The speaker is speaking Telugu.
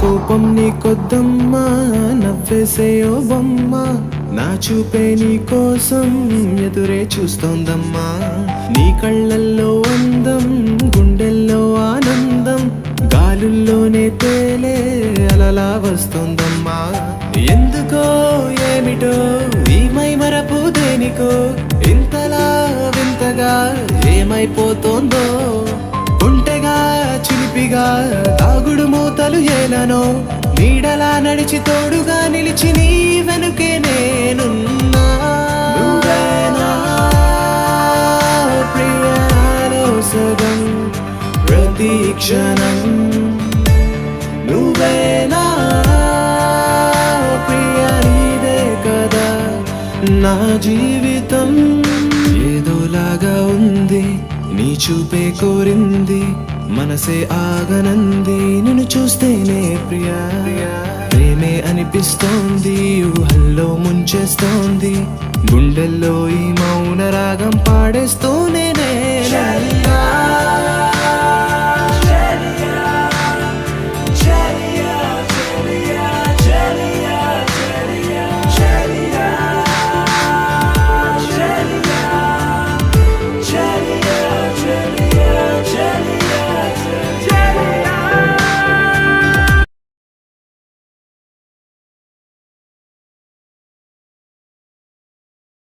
కోపం నీ కొద్దమ్మా, నవ్వేసే ఓ బొమ్మ, నా చూపే నీ కోసం ఎదురే చూస్తోందమ్మా. నీ కళ్ళల్లో అందం, గుండెల్లో ఆనందం, గాలుల్లోనే తేలే అలలా వస్తోందమ్మా. ఎందుకో ఏమిటో ఈ మైమరపు దేనికో, ఇంతలా వింతగా ఏమైపోతోందో, ఒంటెగా చిలిపిగా తాగుడు మూతలు ఏలనో, నీడలా నడిచి తోడుగా నిలిచి నీ వెనుకే నేనున్నా. నువ్వేనా ప్రియాలో సగం ప్రతి క్షణం, నువ్వేనా ప్రియా నీదే కదా నా జీవితం. ఏదోలాగా ఉంది నీ చూపే కోరింది, మనసే ఆగనంది నిన్ను చూస్తేనే ప్రియా. ప్రేమే అనిపిస్తోంది, ఊహల్లో ముంచేస్తోంది, గుండెల్లో ఈ మౌన రాగం పాడేస్తూనే